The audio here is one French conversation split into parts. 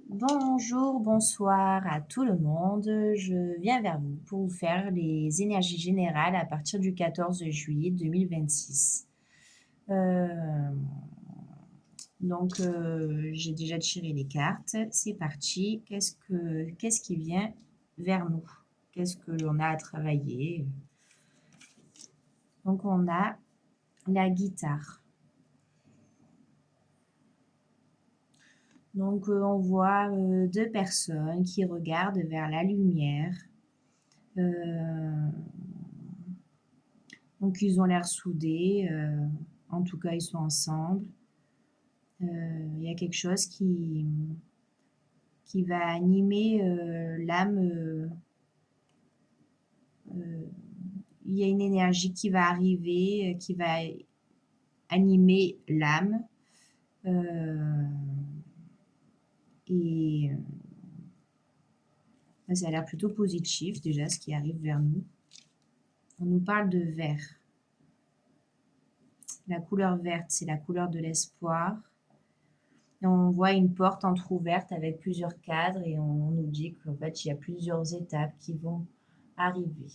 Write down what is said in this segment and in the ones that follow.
Bonjour, bonsoir à tout le monde. Je viens vers vous pour vous faire les énergies générales à partir du 14 juillet 2026. Euh, j'ai déjà tiré les cartes. C'est parti. Qu'est-ce qui vient vers nous? Qu'est-ce que l'on a à travailler? Donc, on a la guitare. Donc, on voit deux personnes qui regardent vers la lumière. Euh, Donc ils ont l'air soudés, en tout cas ils sont ensemble. Il y a quelque chose qui va animer l'âme. Euh, il y a une énergie qui va arriver, qui va animer l'âme. Euh, et Ça a l'air plutôt positif déjà ce qui arrive vers nous. On nous parle de vert. La couleur verte, c'est la couleur de l'espoir. Et on voit une porte entrouverte avec plusieurs cadres et on nous dit qu'en fait, il y a plusieurs étapes qui vont arriver.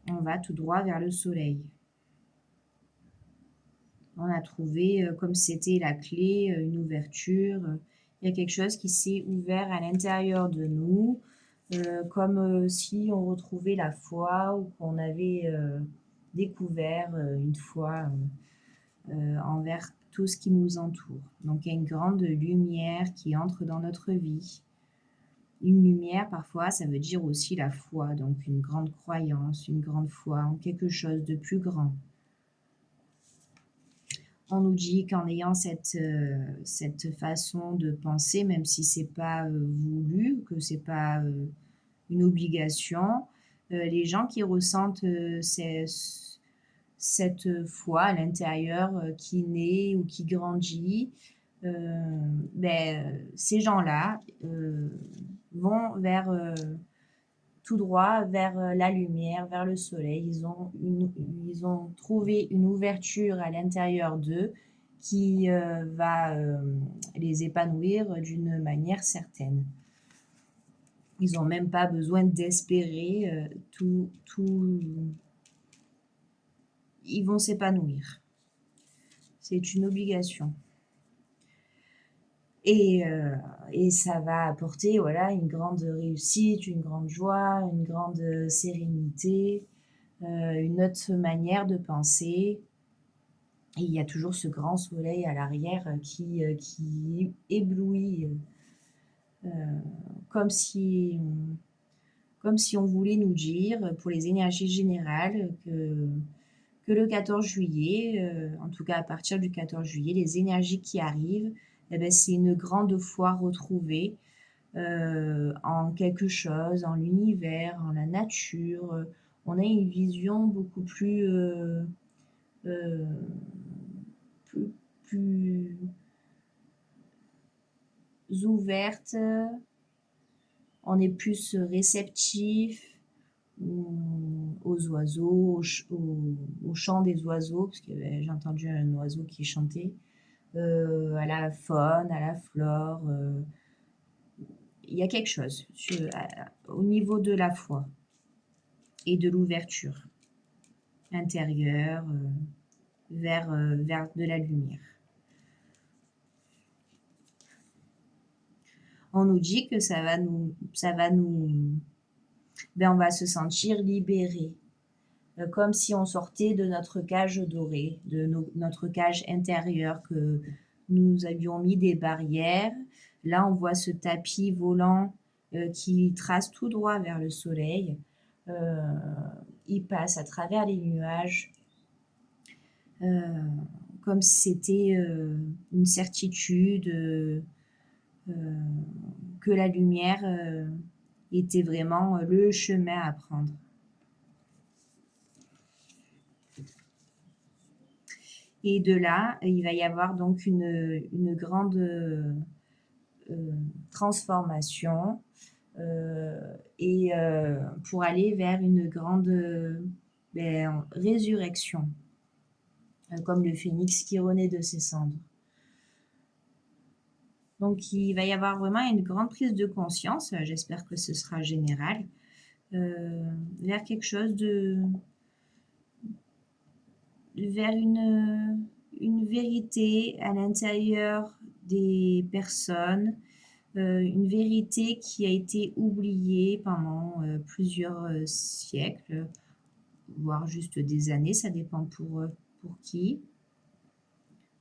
On va tout droit vers le soleil. On a trouvé, comme c'était la clé, une ouverture. Il y a quelque chose qui s'est ouvert à l'intérieur de nous, comme si on retrouvait la foi ou qu'on avait découvert une foi envers tout ce qui nous entoure. Donc il y a une grande lumière qui entre dans notre vie. Une lumière, parfois, ça veut dire aussi la foi, donc une grande croyance, une grande foi en quelque chose de plus grand. On nous dit qu'en ayant cette façon de penser, même si c'est pas voulu, que c'est pas une obligation, les gens qui ressentent cette foi à l'intérieur qui naît ou qui grandit, ces gens-là vont vers tout droit vers la lumière, vers le soleil. Ils ont trouvé une ouverture à l'intérieur d'eux qui va les épanouir d'une manière certaine. Ils n'ont même pas besoin d'espérer tout. Ils vont s'épanouir. C'est une obligation. Et ça va apporter voilà, une grande réussite, une grande joie, une grande sérénité, une autre manière de penser. Et il y a toujours ce grand soleil à l'arrière qui éblouit, euh, comme si, comme si on voulait nous dire, pour les énergies générales, que le 14 juillet, en tout cas à partir du 14 juillet, les énergies qui arrivent, eh ben, c'est une grande foi retrouvée en quelque chose, en l'univers, en la nature. On a une vision beaucoup euh, plus, plus ouverte, on est plus réceptif aux oiseaux, au chant des oiseaux, parce que j'ai entendu un oiseau qui chantait, à la faune, à la flore. Il y a quelque chose au niveau de la foi et de l'ouverture intérieure vers de la lumière. On nous dit que on va se sentir libéré, comme si on sortait de notre cage dorée, notre cage intérieure, que nous avions mis des barrières. Là, on voit ce tapis volant qui trace tout droit vers le soleil. Euh, il passe à travers les nuages, euh, comme si c'était une certitude que la lumière était vraiment le chemin à prendre. Et de là, il va y avoir donc une grande transformation pour aller vers une grande résurrection. comme le phénix qui renaît de ses cendres. Donc il va y avoir vraiment une grande prise de conscience, j'espère que ce sera général, vers quelque chose vers une vérité à l'intérieur des personnes, une vérité qui a été oubliée pendant plusieurs siècles, voire juste des années, ça dépend pour qui.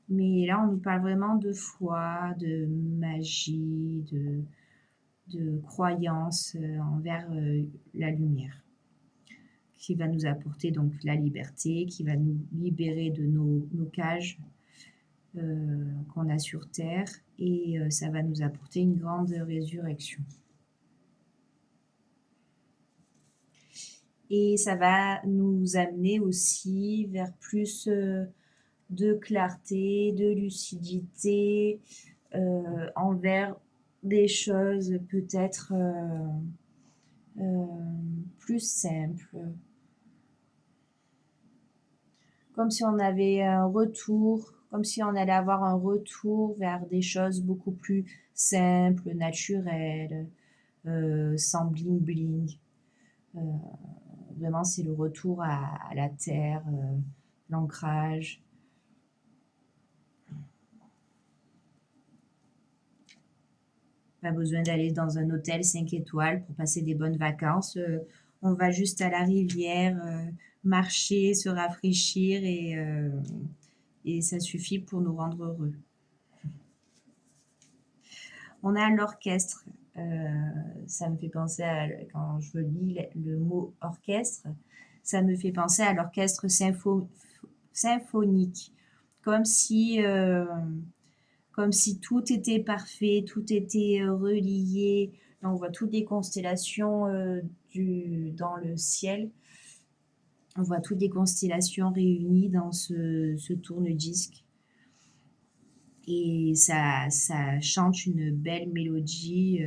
Mais là, on nous parle vraiment de foi, de magie, de croyance envers la lumière, qui va nous apporter donc la liberté, qui va nous libérer de nos cages qu'on a sur Terre, et ça va nous apporter une grande résurrection. Et ça va nous amener aussi vers plus de clarté, de lucidité envers des choses peut-être plus simples. Comme si on avait un retour, comme si on allait avoir un retour vers des choses beaucoup plus simples, naturelles, sans bling bling. Vraiment, c'est le retour à la terre, l'ancrage. Pas besoin d'aller dans un hôtel 5 étoiles pour passer des bonnes vacances. On va juste à la rivière, marcher, se rafraîchir, et ça suffit pour nous rendre heureux. On a l'orchestre. Ça me fait penser à, quand je lis le mot orchestre, ça me fait penser à l'orchestre symphonique. Comme si tout était parfait, tout était relié. Là, on voit toutes les constellations dans le ciel. On voit toutes les constellations réunies dans ce tourne-disque. Et ça chante une belle mélodie,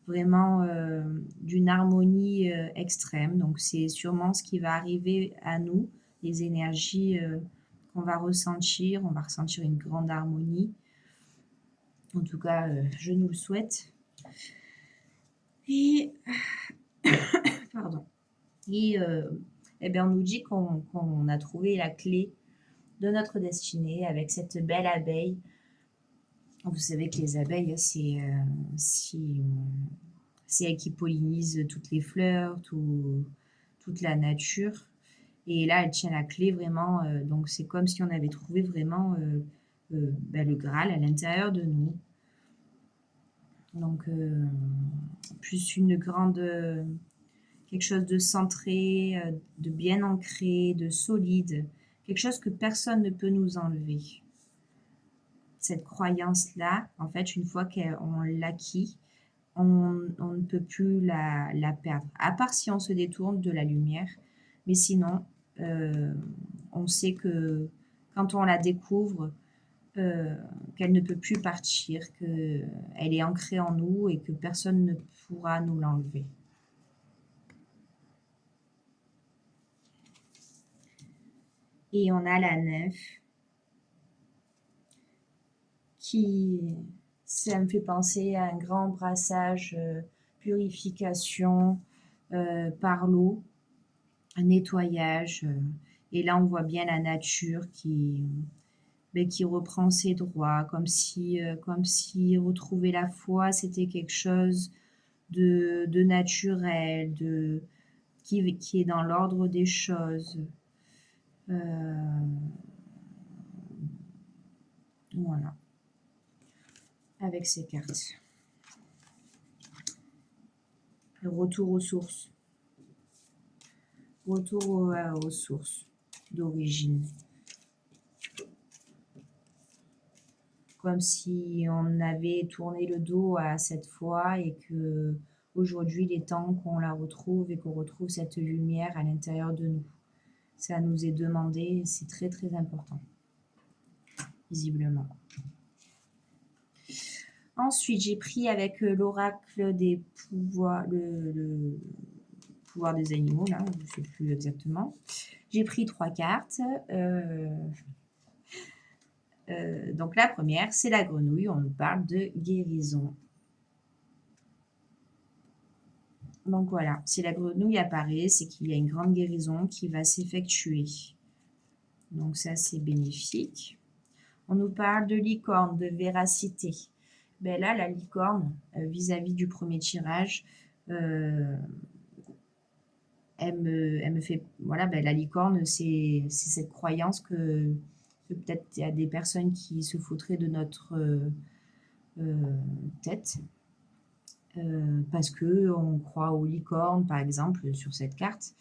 vraiment d'une harmonie extrême. Donc c'est sûrement ce qui va arriver à nous, les énergies qu'on va ressentir. On va ressentir une grande harmonie. En tout cas, je nous le souhaite. Et, pardon. Et on nous dit qu'on a trouvé la clé de notre destinée avec cette belle abeille. Vous savez que les abeilles, c'est elles qui pollinisent toutes les fleurs, toute la nature. Et là, elle tient la clé vraiment. Donc, c'est comme si on avait trouvé vraiment le Graal à l'intérieur de nous. Donc, plus quelque chose de centré, de bien ancré, de solide, quelque chose que personne ne peut nous enlever. Cette croyance-là, en fait, une fois qu'on l'acquit, on ne peut plus la perdre, à part si on se détourne de la lumière. Mais sinon, on sait que quand on la découvre, qu'elle ne peut plus partir, qu'elle est ancrée en nous et que personne ne pourra nous l'enlever. Et on a la nymphe ça me fait penser à un grand brassage, purification par l'eau, un nettoyage. Et là, on voit bien la nature qui reprend ses droits, comme si retrouver la foi, c'était quelque chose de naturel, qui est dans l'ordre des choses. Voilà. Avec ces cartes. Le retour aux sources. Retour aux sources d'origine. Comme si on avait tourné le dos à cette foi et que aujourd'hui il est temps qu'on la retrouve et qu'on retrouve cette lumière à l'intérieur de nous. Ça nous est demandé et c'est très très important, visiblement. Ensuite, j'ai pris avec l'oracle des pouvoirs, le pouvoir des animaux, là, je ne sais plus exactement. J'ai pris 3 cartes. Donc la première, c'est la grenouille, on nous parle de guérison. Donc voilà, si la grenouille apparaît, c'est qu'il y a une grande guérison qui va s'effectuer. Donc ça, c'est bénéfique. On nous parle de licorne, de véracité. Ben là, la licorne, vis-à-vis du premier tirage, elle me fait... Voilà, ben la licorne, c'est cette croyance que peut-être il y a des personnes qui se foutraient de notre tête. Parce qu'on croit aux licornes, par exemple, sur cette carte.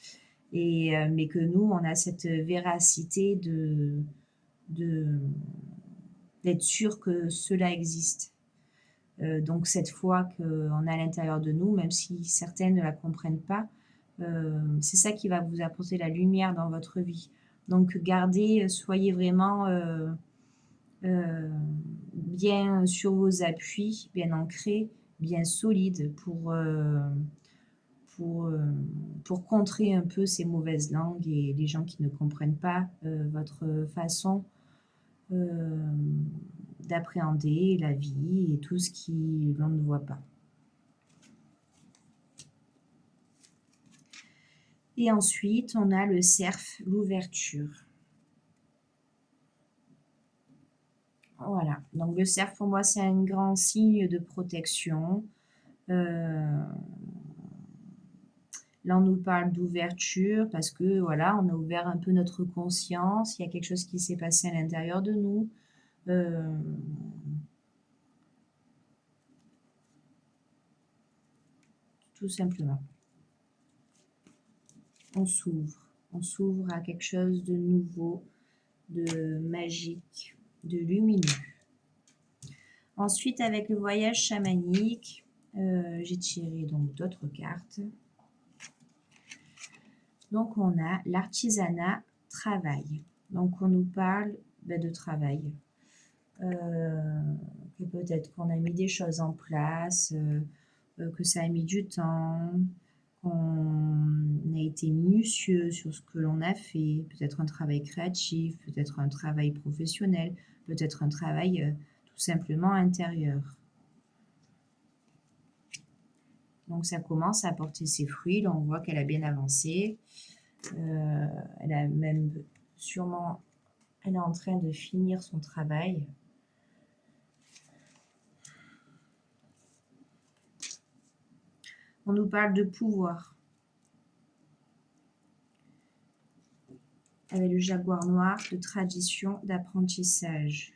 Mais que nous, on a cette véracité d'être sûr que cela existe. Donc cette foi qu'on a à l'intérieur de nous, même si certaines ne la comprennent pas, c'est ça qui va vous apporter la lumière dans votre vie. Donc gardez, soyez vraiment bien sur vos appuis, bien ancrés, bien solides pour contrer un peu ces mauvaises langues et les gens qui ne comprennent pas votre façon d'appréhender la vie et tout ce qui l'on ne voit pas. Et ensuite, on a le cerf, l'ouverture. Voilà, donc le cerf pour moi c'est un grand signe de protection. Là, on nous parle d'ouverture parce que voilà, on a ouvert un peu notre conscience. Il y a quelque chose qui s'est passé à l'intérieur de nous. Tout simplement. On s'ouvre à quelque chose de nouveau, de magique, de lumineux. Ensuite, avec le voyage chamanique, j'ai tiré donc d'autres cartes. Donc, on a l'artisanat, travail. Donc, on nous parle de travail. Que peut-être qu'on a mis des choses en place, que ça a mis du temps, qu'on a été minutieux sur ce que l'on a fait, peut-être un travail créatif, peut-être un travail professionnel, peut-être un travail tout simplement intérieur. Donc ça commence à porter ses fruits, là on voit qu'elle a bien avancé, elle a même sûrement, elle est en train de finir son travail. On nous parle de pouvoir. Avec le jaguar noir, de tradition, d'apprentissage.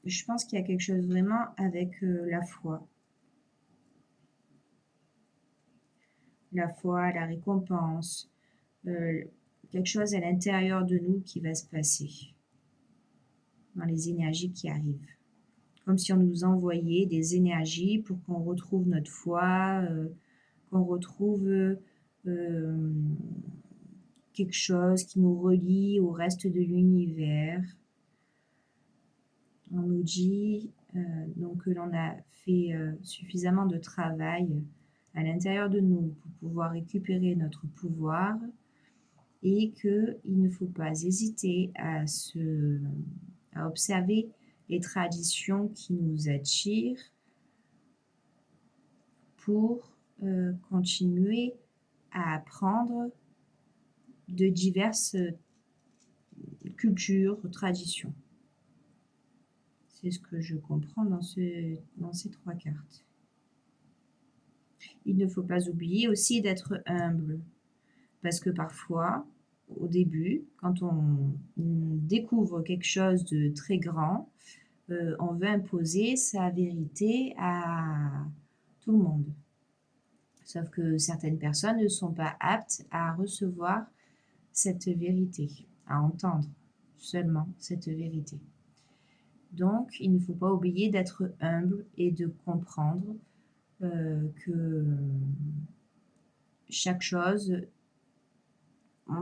Je pense qu'il y a quelque chose vraiment avec la foi. La foi, la récompense, quelque chose à l'intérieur de nous qui va se passer dans les énergies qui arrivent. Comme si on nous envoyait des énergies pour qu'on retrouve notre foi, qu'on retrouve quelque chose qui nous relie au reste de l'univers. On nous dit donc que l'on a fait suffisamment de travail à l'intérieur de nous pour pouvoir récupérer notre pouvoir et qu'il ne faut pas hésiter à observer les traditions qui nous attirent pour continuer à apprendre de diverses cultures, traditions. C'est ce que je comprends dans ces trois cartes. Il ne faut pas oublier aussi d'être humble, parce que parfois, au début, quand on découvre quelque chose de très grand, on veut imposer sa vérité à tout le monde. Sauf que certaines personnes ne sont pas aptes à recevoir cette vérité, à entendre seulement cette vérité. Donc, il ne faut pas oublier d'être humble et de comprendre que chaque chose,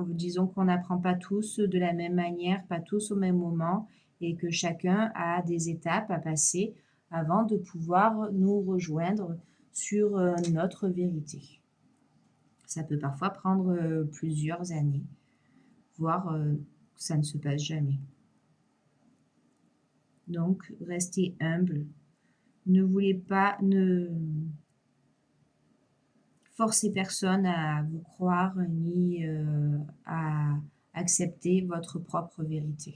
disons qu'on n'apprend pas tous de la même manière, pas tous au même moment, et que chacun a des étapes à passer avant de pouvoir nous rejoindre sur notre vérité. Ça peut parfois prendre plusieurs années. voire que ça ne se passe jamais. Donc, restez humble. Ne forcez personne à vous croire ni à accepter votre propre vérité.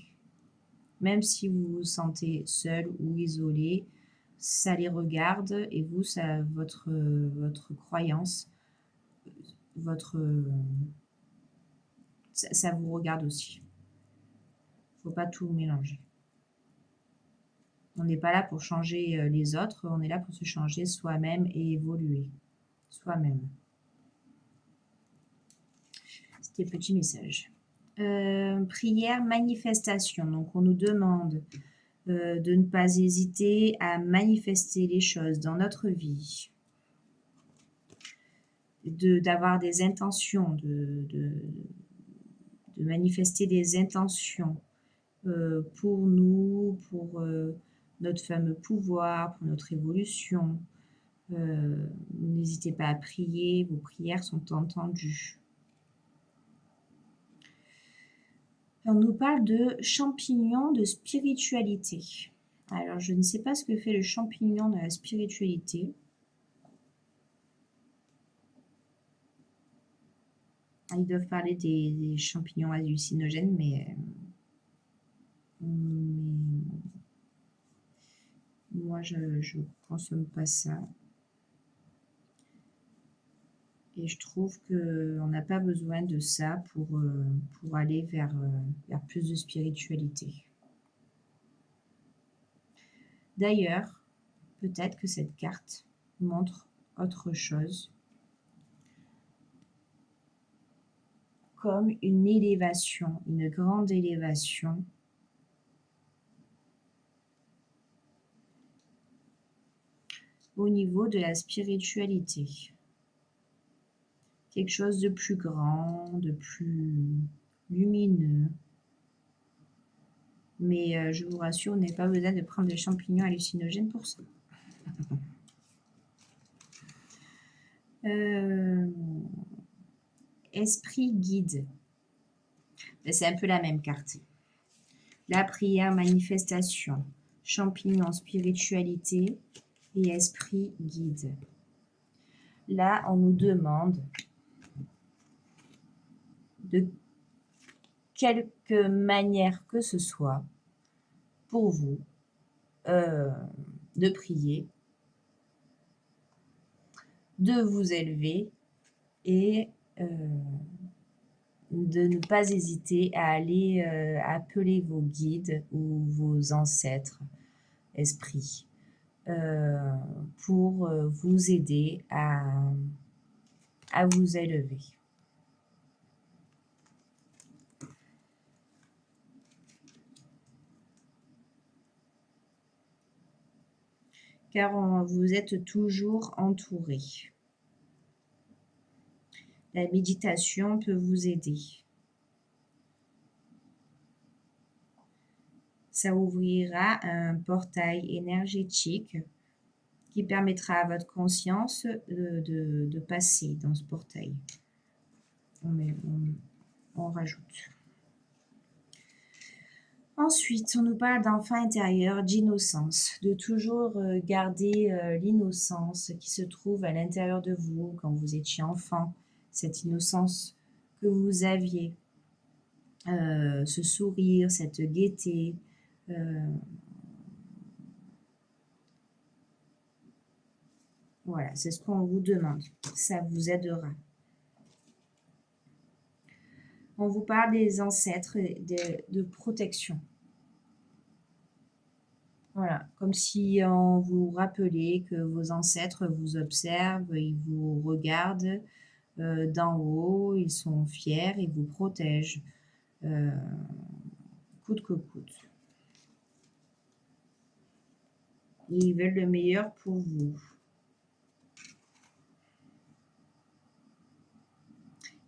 Même si vous vous sentez seul ou isolé, ça les regarde et vous, votre croyance, ça vous regarde aussi. Il ne faut pas tout mélanger. On n'est pas là pour changer les autres, on est là pour se changer soi-même et évoluer soi-même. C'était petit message. Prière, manifestation. Donc on nous demande de ne pas hésiter à manifester les choses dans notre vie, d'avoir des intentions, de manifester des intentions pour nous, pour notre fameux pouvoir, pour notre évolution. N'hésitez pas à prier, vos prières sont entendues. On nous parle de champignons de spiritualité. Alors, je ne sais pas ce que fait le champignon dans la spiritualité. Ils doivent parler des champignons hallucinogènes, mais moi, je ne consomme pas ça. Et je trouve qu'on n'a pas besoin de ça pour aller vers plus de spiritualité. D'ailleurs, peut-être que cette carte montre autre chose, comme une élévation, une grande élévation au niveau de la spiritualité. Quelque chose de plus grand, de plus lumineux. Mais je vous rassure, on n'a pas besoin de prendre des champignons hallucinogènes pour ça. Esprit guide. C'est un peu la même carte. La prière, manifestation, champignons, spiritualité et esprit guide. Là, on nous demande de quelque manière que ce soit pour vous de prier, de vous élever et de ne pas hésiter à aller appeler vos guides ou vos ancêtres, esprits, pour vous aider à vous élever. Car vous êtes toujours entouré. La méditation peut vous aider. Ça ouvrira un portail énergétique qui permettra à votre conscience de passer dans ce portail. On rajoute. Ensuite, on nous parle d'enfant intérieur, d'innocence, de toujours garder l'innocence qui se trouve à l'intérieur de vous quand vous étiez enfant, cette innocence que vous aviez, ce sourire, cette gaieté. Voilà, c'est ce qu'on vous demande. Ça vous aidera. On vous parle des ancêtres, de protection. Voilà, comme si on vous rappelait que vos ancêtres vous observent, ils vous regardent d'en haut, ils sont fiers, ils vous protègent coûte que coûte. Ils veulent le meilleur pour vous.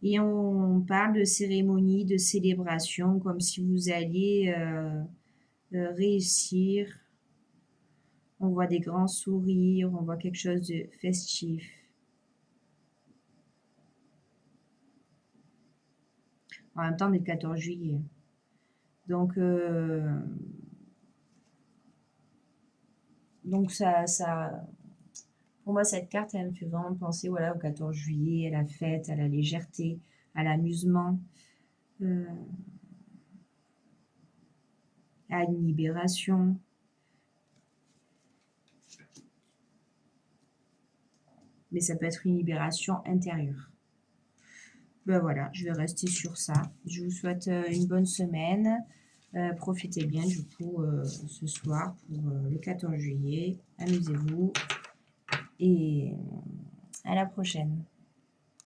Et on parle de cérémonie, de célébration, comme si vous alliez réussir. On voit des grands sourires, on voit quelque chose de festif. En même temps, on est le 14 juillet. Donc ça, pour moi, cette carte, elle me fait vraiment penser, voilà, au 14 juillet, à la fête, à la légèreté, à l'amusement, à une libération. Mais ça peut être une libération intérieure. Ben voilà, je vais rester sur ça. Je vous souhaite une bonne semaine. Profitez bien du coup ce soir pour le 14 juillet. Amusez-vous et à la prochaine.